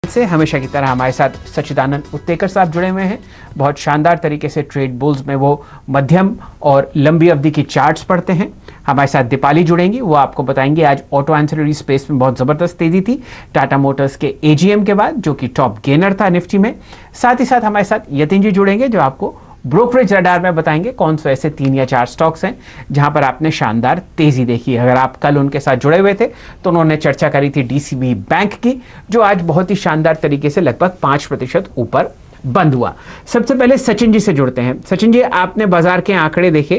से हमेशा की तरह हमारे साथ सच्चिदानंद उत्तेकर साहब जुड़े हुए हैं। बहुत शानदार तरीके से ट्रेड बुल्स में वो मध्यम और लंबी अवधि की चार्ट्स पढ़ते हैं। हमारे साथ दीपाली जुड़ेंगी, वो आपको बताएंगे आज ऑटो एंसिलरी स्पेस में बहुत जबरदस्त तेजी थी टाटा मोटर्स के एजीएम के बाद, जो कि टॉप गेनर था निफ्टी में। साथ ही साथ हमारे साथ यतिन जी जुड़ेंगे, जो आपको ब्रोकरेज रडार में बताएंगे कौन से ऐसे 3 या 4 स्टॉक्स हैं जहां पर आपने शानदार तेजी देखी है। अगर आप कल उनके साथ जुड़े हुए थे तो उन्होंने चर्चा करी थी डीसीबी बैंक की, जो आज बहुत ही शानदार तरीके से लगभग 5% ऊपर बंद हुआ। सबसे पहले सचिन जी से जुड़ते हैं। सचिन जी, आपने बाजार के आंकड़े देखे,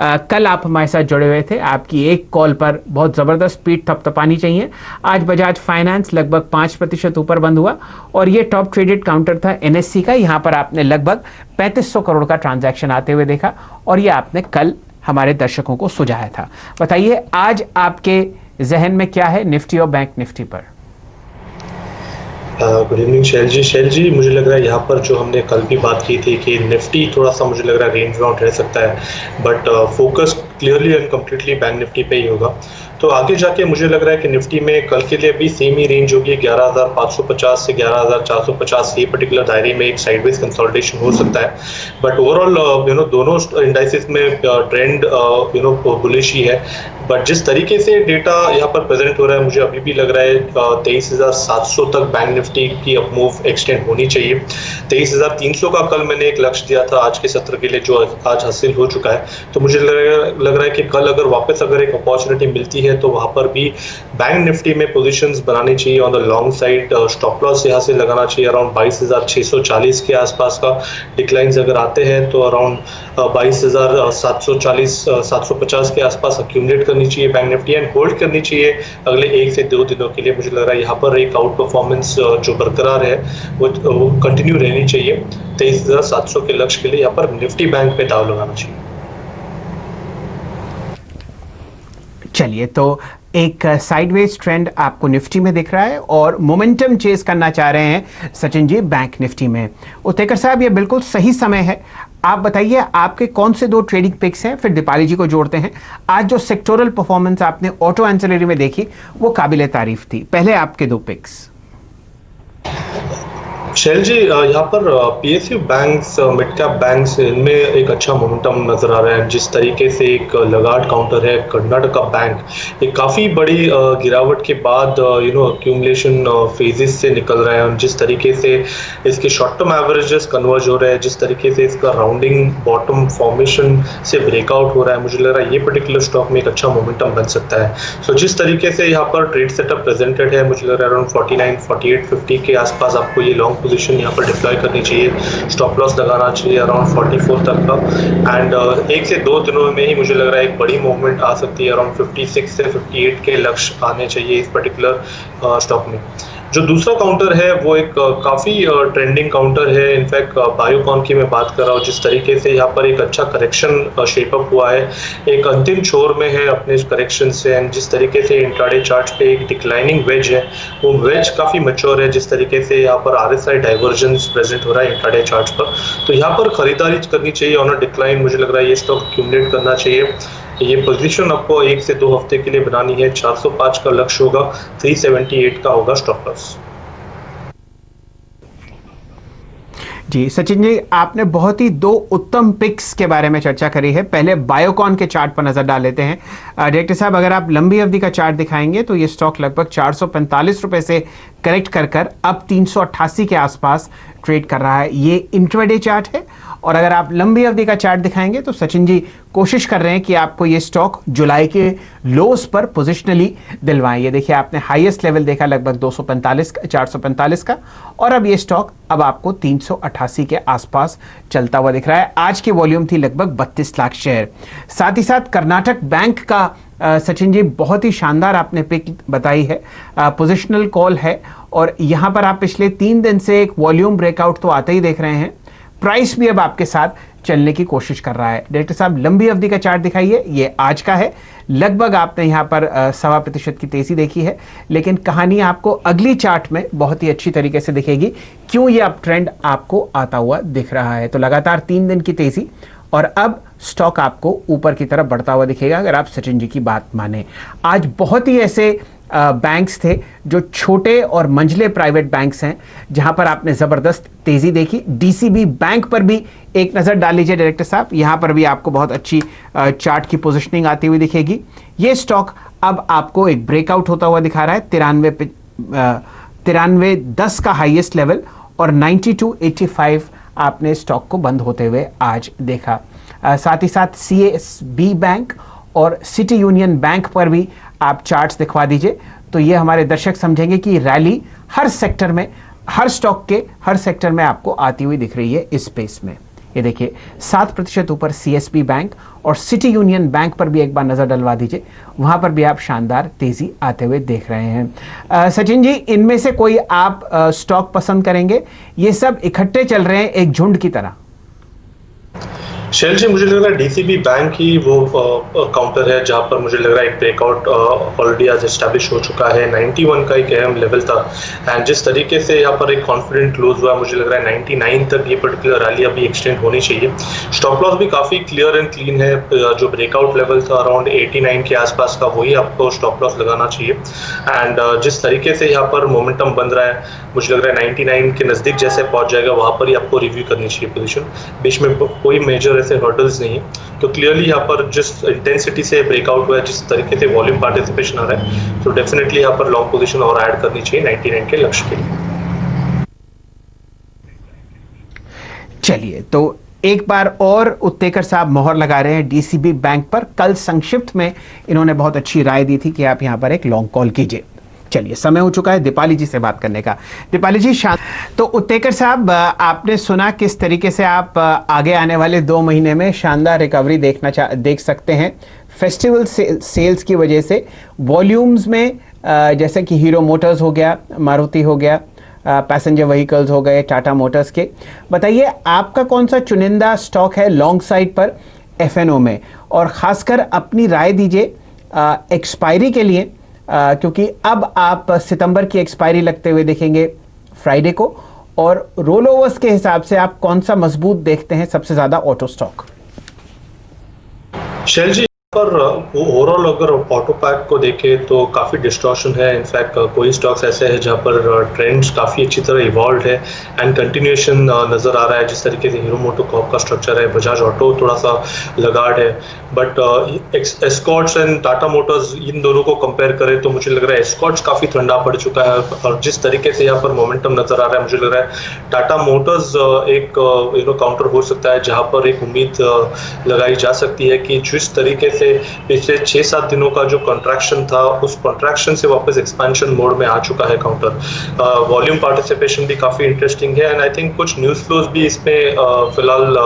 कल आप हमारे साथ जुड़े हुए थे, आपकी एक कॉल पर बहुत जबरदस्त पीठ थपथपानी चाहिए। आज बजाज फाइनेंस लगभग 5% ऊपर बंद हुआ और ये टॉप ट्रेडेड काउंटर था एनएससी का। यहां पर आपने लगभग 3500 करोड़ का ट्रांजैक्शन आते हुए देखा और ये आपने कल हमारे दर्शकों को सुझाया था। बताइए आज आपके जहन में क्या है निफ्टी और बैंक निफ्टी पर? गुड इवनिंग शैल जी, मुझे लग रहा है यहाँ पर जो हमने कल भी बात की थी कि निफ्टी थोड़ा सा मुझे लग रहा है रेंज बाउंड रह सकता है, but focus clearly and completely bank Nifty पे ही होगा। तो आगे जाके मुझे लग रहा है कि निफ्टी में कल के लिए भी सेम ही रेंज होगी, 11,550 से 11,450, ये पर्टिकुलर दायरे में एक साइडवेज कंसोलिडेशन हो सकता है। बट ओवरऑल दोनों इंडाइसेस में ट्रेंड बुलिश ही है। बट जिस तरीके से डेटा यहाँ पर प्रेजेंट हो रहा है, मुझे अभी भी लग रहा है 23,700 तक बैंक निफ्टी की अप मूव एक्सटेंड होनी चाहिए। 23,300 का कल मैंने एक लक्ष्य दिया था आज के सत्र के लिए, जो आज हासिल हो चुका है। तो मुझे लग रहा है कि कल अगर वापस अगर एक अपॉर्चुनिटी मिलती है तो वहाँ पर भी बैंक निफ्टी में पोजीशंस बनानी चाहिए on the long side. Stop loss यहाँ से लगाना चाहिए अराउंड 22,640 के आसपास का। डिक्लाइंस अगर आते हैं तो अराउंड 22,740 750 के आसपास अक्यूमुलेट करनी चाहिए बैंक निफ्टी एंड होल्ड करनी चाहिए अगले 1 से 2 दिनों के लिए। मुझे लग रहा है यहाँ पर एक आउट परफॉर्मेंस जो बरकरार है वो कंटिन्यू रहनी चाहिए। 23,700 के लक्ष्य के लिए यहाँ पर निफ्टी बैंक पे दाव लगाना चाहिए। चलिए, तो एक साइडवेज ट्रेंड आपको निफ्टी में दिख रहा है और मोमेंटम चेस करना चाह रहे हैं सचिन जी बैंक निफ्टी में। उत्तेकर साहब, ये बिल्कुल सही समय है। आप बताइए आपके कौन से 2 ट्रेडिंग पिक्स हैं, फिर दीपाली जी को जोड़ते हैं। आज जो सेक्टोरल परफॉर्मेंस आपने ऑटो एंसिलरी में देखी वो काबिले तारीफ थी। पहले आपके 2 पिक्स। शैल जी, यहाँ पर PSU banks, mid cap banks, इनमें एक अच्छा मोमेंटम नजर आ रहा है। जिस तरीके से एक लगाड काउंटर है कर्नाटका बैंक, एक काफ़ी बड़ी गिरावट के बाद एक्यूमुलेशन फेजेस से निकल रहा है। जिस तरीके से इसके शॉर्ट टर्म एवरेजेस कन्वर्ज हो रहे हैं, जिस तरीके से इसका राउंडिंग बॉटम फॉर्मेशन से ब्रेकआउट हो रहा है, मुझे लग रहा है ये पर्टिकुलर स्टॉक में एक अच्छा मोमेंटम बन सकता है। सो जिस तरीके से यहाँ पर ट्रेड सेटअप प्रेजेंटेड है, मुझे लग रहा है अराउंड 49, 48, 50 के आसपास आपको ये लॉन्ग पोजीशन यहाँ पर डिप्लॉय करनी चाहिए। स्टॉप लॉस लगाना चाहिए अराउंड 44 तक का एंड 1 से 2 दिनों में ही मुझे लग रहा है एक बड़ी मूवमेंट आ सकती है। अराउंड 56 से 58 के लक्ष्य आने चाहिए इस पर्टिकुलर स्टॉक में। जो दूसरा काउंटर है वो एक काफ़ी ट्रेंडिंग काउंटर है। इनफैक्ट बायोकॉन की मैं बात कर रहा हूँ। जिस तरीके से यहाँ पर एक अच्छा करेक्शन शेपअप हुआ है, एक अंतिम छोर में है अपने करेक्शन से, एंड जिस तरीके से इंट्राडे चार्ट पे एक डिक्लाइनिंग वेज है, वो वेज काफ़ी मैच्योर है। जिस तरीके से यहाँ पर आरएसआई डाइवर्जेंस प्रेजेंट हो रहा है इंट्राडे चार्ट पर, तो यहाँ पर खरीदारी करनी चाहिए ऑन अ डिक्लाइन। मुझे लग रहा है ये स्टॉक एक्यूमुलेट करना चाहिए। ये पोजीशन आपको 1 से 2 हफ्ते के लिए बनानी है। 405 का लक्ष्य होगा, 378 का होगा स्टॉप लॉस। जी सचिन जी, आपने बहुत ही 2 उत्तम पिक्स के बारे में चर्चा करी है। पहले बायोकॉन के चार्ट पर नजर डाल लेते हैं। डायरेक्टर साहब, अगर आप लंबी अवधि का चार्ट दिखाएंगे तो ये स्टॉक लगभग 445 रुपए से करेक्ट कर अब 388 के आसपास ट्रेड कर रहा है। ये इंट्राडे चार्ट है। और अगर आप लंबी अवधि का चार्ट दिखाएंगे तो सचिन जी कोशिश कर रहे हैं कि आपको ये स्टॉक जुलाई के लोस पर पोजिशनली दिलवाएं। ये देखिए, आपने हाईएस्ट लेवल देखा लगभग 445 का, और अब ये स्टॉक अब आपको 388 के आसपास चलता हुआ दिख रहा है। आज की वॉल्यूम थी लगभग 32 लाख शेयर। साथ ही साथ कर्नाटक बैंक का सचिन जी बहुत ही शानदार आपने पिक बताई है। पोजिशनल कॉल है और यहां पर आप पिछले 3 दिन से एक वॉल्यूम ब्रेकआउट तो आते ही देख रहे हैं। प्राइस भी अब आपके साथ चलने की कोशिश कर रहा है। डायरेक्टर साहब, लंबी अवधि का चार्ट दिखाइए। ये आज का है, लगभग आपने यहाँ पर 1.25% की तेजी देखी है, लेकिन कहानी आपको अगली चार्ट में बहुत ही अच्छी तरीके से दिखेगी क्यों ये अप ट्रेंड आपको आता हुआ दिख रहा है। तो लगातार 3 दिन की तेजी और अब स्टॉक आपको ऊपर की तरफ बढ़ता हुआ दिखेगा अगर आप सचिन जी की बात माने। आज बहुत ही ऐसे बैंक्स थे जो छोटे और मंझले प्राइवेट बैंक्स हैं, जहां पर आपने जबरदस्त तेजी देखी। डीसीबी बैंक पर भी एक नजर डाल लीजिए डायरेक्टर साहब, यहां पर भी आपको बहुत अच्छी चार्ट की पोजीशनिंग आती हुई दिखेगी। ये स्टॉक अब आपको एक ब्रेकआउट होता हुआ दिखा रहा है, 93.10 का हाईएस्ट लेवल और 92.85 आपने स्टॉक को बंद होते हुए आज देखा। साथ ही साथ सीएसबी बैंक और सिटी यूनियन बैंक पर भी आप चार्ट्स दिखवा दीजिए, तो ये हमारे दर्शक समझेंगे कि रैली हर सेक्टर में, हर स्टॉक के हर सेक्टर में आपको आती हुई दिख रही है इस स्पेस में। ये देखिए 7% ऊपर सीएसबी बैंक और सिटी यूनियन बैंक पर भी एक बार नजर डलवा दीजिए, वहां पर भी आप शानदार तेजी आते हुए देख रहे हैं। सचिन जी, इनमें से कोई आप स्टॉक पसंद करेंगे? ये सब इकट्ठे चल रहे हैं एक झुंड की तरह। शैल जी, मुझे लग रहा है डीसीबी बैंक ही वो काउंटर है जहां पर मुझे लग रहा है एक ब्रेकआउट ऑलरेडी आज एस्टैब्लिश हो चुका है। 91 का एक अहम लेवल था एंड जिस तरीके से यहाँ पर एक कॉन्फिडेंट क्लोज हुआ, मुझे लग रहा है 99 तक ये पर्टिकुलर रैली अभी एक्सटेंड होनी चाहिए। स्टॉप लॉस भी काफ़ी क्लियर एंड क्लीन है, जो ब्रेकआउट लेवल था अराउंड 89 के आसपास का, वही आपको स्टॉप लॉस लगाना चाहिए। एंड जिस तरीके से यहाँ पर मोमेंटम बन रहा है, मुझे लग रहा है 99 के नज़दीक जैसे पहुंच जाएगा वहाँ पर ही आपको रिव्यू करनी चाहिए पोजीशन। बीच में कोई मेजर ऐसे हर्डल्स नहीं है, तो क्लियरली यहाँ पर जिस इंटेंसिटी से ब्रेकआउट हुआ है, जिस तरीके से वॉल्यूम पार्टिसिपेशन आ रहा है, तो डेफिनेटली यहाँ पर लॉन्ग पोजीशन और ऐड करनी चाहिए 99 के लक्ष्य के लिए। चलिए, तो एक बार और उत्तेकर साहब मोहर लगा रहे हैं डीसीबी बैंक पर। कल संक्षिप्त में इन्होंने बहुत अच्छी राय दी थी कि आप यहां पर एक लॉन्ग कॉल कीजिए। चलिए, समय हो चुका है दीपाली जी से बात करने का। दीपाली जी, तो उत्तेकर साहब, आपने सुना किस तरीके से आप आगे आने वाले 2 महीने में शानदार रिकवरी देख सकते हैं फेस्टिवल सेल्स की वजह से। वॉल्यूम्स में जैसे कि हीरो मोटर्स हो गया, मारुति हो गया, पैसेंजर व्हीकल्स हो गए टाटा मोटर्स के। बताइए आपका कौन सा चुनिंदा स्टॉक है लॉन्ग साइड पर एफएनओ में, और खासकर अपनी राय दीजिए एक्सपायरी के लिए, क्योंकि अब आप सितंबर की एक्सपायरी लगते हुए देखेंगे फ्राइडे को, और रोल ओवर्स के हिसाब से आप कौन सा मजबूत देखते हैं सबसे ज्यादा ऑटो स्टॉक? शैल जी, पर ओवरऑल अगर ऑटो पैक को देखें तो काफ़ी डिस्टॉर्शन है। इनफैक्ट कोई स्टॉक्स ऐसे हैं जहां पर ट्रेंड्स काफ़ी अच्छी तरह इवॉल्व है एंड कंटिन्यूएशन नज़र आ रहा है। जिस तरीके से हीरो मोटोकॉर्प का स्ट्रक्चर है, बजाज ऑटो थोड़ा सा लगाड़ है, but Escorts and Tata Motors, इन दोनों को कंपेयर करें तो मुझे लग रहा है एस्कॉर्ट्स काफ़ी ठंडा पड़ चुका है। और जिस तरीके से यहाँ पर मोमेंटम नज़र आ रहा है, मुझे लग रहा है टाटा मोटर्स एक काउंटर हो सकता है जहाँ पर एक उम्मीद लगाई जा सकती है कि जिस तरीके से पिछले 6-7 दिनों का जो कंट्रैक्शन था, उस कंट्रैक्शन से वापस एक्सपेंशन मोड में आ चुका है काउंटर। वॉल्यूम पार्टिसिपेशन भी काफ़ी इंटरेस्टिंग है एंड आई थिंक कुछ न्यूज़ फ्लोज भी इसमें फिलहाल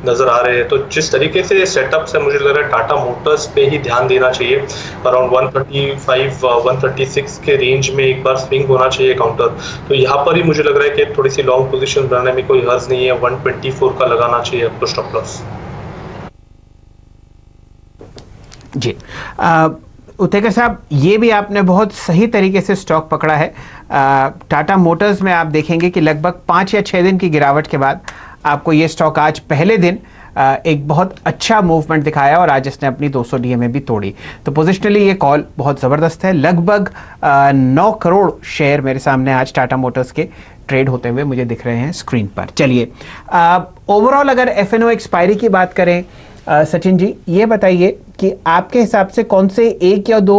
नज़र आ रहे हैं। तो जिस तरीके से सेटअप से मुझे लग रहा है टाटा मोटर्स पे ही ध्यान देना चाहिए। अराउंड 135 136 के रेंज में एक बार स्विंग होना चाहिए काउंटर। तो यहाँ पर ही मुझे लग रहा है कि थोड़ी सी लॉन्ग पोजीशन बनाने में कोई हर्ज नहीं है। 124 का लगाना चाहिए आपको स्टॉप लॉस। जी, उत्तेकर साहब, ये भी आपने बहुत सही तरीके से स्टॉक पकड़ा है। टाटा मोटर्स में आप देखेंगे कि लगभग 5 या 6 दिन की गिरावट के बाद आपको ये स्टॉक आज पहले दिन एक बहुत अच्छा मूवमेंट दिखाया और आज इसने अपनी 200 डीएमए भी तोड़ी। तो पोजिशनली ये कॉल बहुत ज़बरदस्त है। लगभग 9 करोड़ शेयर मेरे सामने आज टाटा मोटर्स के ट्रेड होते हुए मुझे दिख रहे हैं स्क्रीन पर। चलिए, ओवरऑल अगर एफएनओ एक्सपायरी की बात करें, सचिन जी, ये बताइए कि आपके हिसाब से कौन से 1 या 2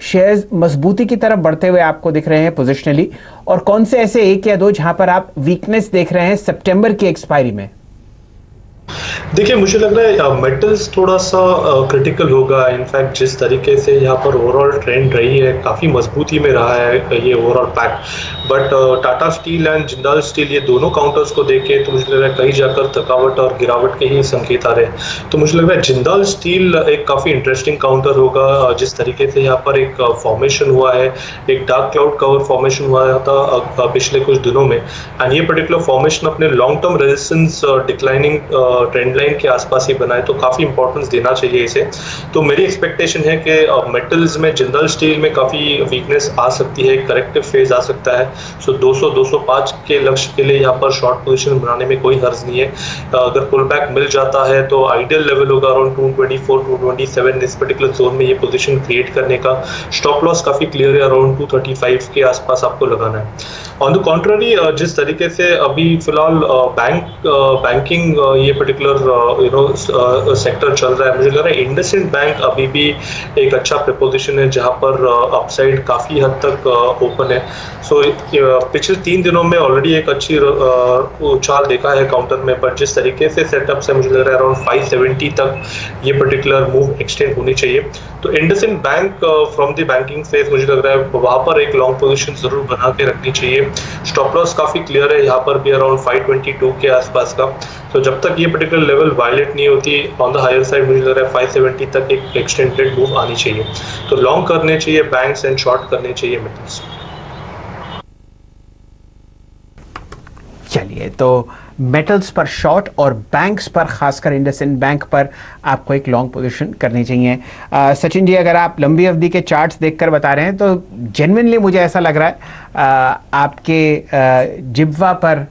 शेयर्स मजबूती की तरफ बढ़ते हुए आपको दिख रहे हैं पोजिशनली, और कौन से ऐसे 1 या 2 जहां पर आप वीकनेस देख रहे हैं सितंबर की एक्सपायरी में? देखिए, मुझे लग रहा है मेटल्स थोड़ा सा क्रिटिकल होगा। इनफैक्ट जिस तरीके से यहाँ पर ओवरऑल ट्रेंड रही है, काफ़ी मजबूती में रहा है ये overall pack. But Tata steel and Jindal steel, ये दोनों काउंटर्स को देखें तो मुझे लग रहा है कहीं जाकर थकावट और गिरावट के ही संकेत आ रहे हैं। तो मुझे लग रहा है जिंदाल स्टील एक काफ़ी इंटरेस्टिंग काउंटर होगा। जिस तरीके से यहाँ पर एक फॉर्मेशन हुआ है, एक डार्क क्लाउड कवर फॉर्मेशन हुआ था पिछले कुछ दिनों में, एंड ये पर्टिकुलर फॉर्मेशन अपने long term resistance declining trend line के आसपास ही बना है, तो काफ़ी इंपॉर्टेंस देना चाहिए इसे। तो मेरी एक्सपेक्टेशन है कि मेटल्स में, जिंदल स्टील में काफ़ी वीकनेस आ सकती है, करेक्टिव फेज आ सकता है। सो 200-205 के लक्ष्य के लिए यहाँ पर शॉर्ट पोजीशन बनाने में कोई हर्ज नहीं है। अगर पुल बैक मिल जाता है तो आइडियल लेवल होगा अराउंड 224-227, इस पर्टिकुलर जोन में ये पोजीशन क्रिएट करने का। स्टॉप लॉस काफ़ी क्लियर है, अराउंड 235 के आसपास आपको लगाना है। ऑन द कॉन्ट्ररी, जिस तरीके से अभी फिलहाल बैंकिंग ये पर्टिकुलर सेक्टर चल रहा है, मुझे लग रहा है इंडसइंड बैंक अभी भी एक अच्छा प्रपोजिशन है जहां पर अपसाइड काफ़ी हद तक ओपन है। सो पिछले 3 दिनों में ऑलरेडी एक अच्छी उछाल देखा है काउंटर में, पर जिस तरीके से सेटअप से मुझे लग रहा है अराउंड 570 तक ये पर्टिकुलर मूव एक्सटेंड होनी चाहिए। तो IndusInd bank from the banking phase मुझे लग रहा है वहाँ पर एक लॉन्ग पोजीशन जरूर बना के रखनी चाहिए। स्टॉप लॉस काफ़ी क्लियर है यहाँ पर भी अराउंड 522 के आसपास का। तो जब तक ये पर्टिकुलर लेवल वायलेट नहीं होती ऑन द हायर साइड, मुझे लग रहा है 570 तक एक एक्सटेंडेड मूव आनी चाहिए। तो लॉन्ग करने चाहिए बैंक्स एंड शॉर्ट करने चाहिए मेटल्स। चलिए, तो मेटल्स पर शॉर्ट और बैंक्स पर, खासकर इंडसइंड बैंक पर आपको एक लॉन्ग पोजीशन करनी चाहिए। सचिन जी, अगर आप लंबी अवधि के चार्ट्स देखकर बता रहे हैं तो जेन्युइनली मुझे ऐसा लग रहा है आपके जिब्वा पर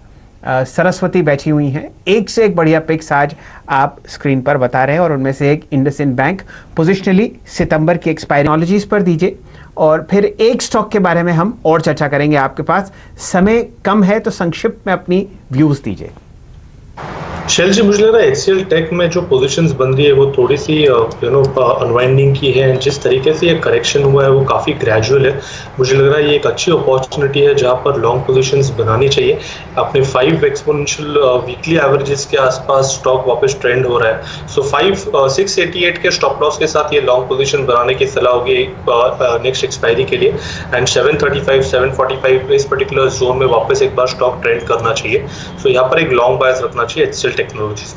सरस्वती बैठी हुई हैं। एक से एक बढ़िया पिक्स आज आप स्क्रीन पर बता रहे हैं और उनमें से एक इंडसइंड बैंक पोजिशनली सितंबर की एक्सपायरी। टेक्नोलॉजीज पर दीजिए और फिर एक स्टॉक के बारे में हम और चर्चा करेंगे। आपके पास समय कम है तो संक्षिप्त में अपनी व्यूज दीजिए। शैल जी, मुझे लग रहा है एचसीएल टेक में जो पोजीशंस बन रही है वो थोड़ी सी अनवाइंडिंग की है। जिस तरीके से ये करेक्शन हुआ है वो काफ़ी ग्रेजुअल है। मुझे लग रहा है ये एक अच्छी अपॉर्चुनिटी है जहां पर लॉन्ग पोजीशंस बनानी चाहिए। अपने 5 एक्सपोनेंशियल वीकली एवरेजेस के आसपास स्टॉक वापस ट्रेंड हो रहा है। सो 688 के स्टॉप लॉस के साथ ये लॉन्ग पोजीशन बनाने की सलाह होगी नेक्स्ट एक्सपायरी के लिए। एंड 735, 745 इस पर्टिकुलर जोन में वापस एक बार स्टॉक ट्रेंड करना चाहिए। सो यहाँ पर एक लॉन्ग बायस रखना चाहिए एचसीएल टेक्नोलॉजीज।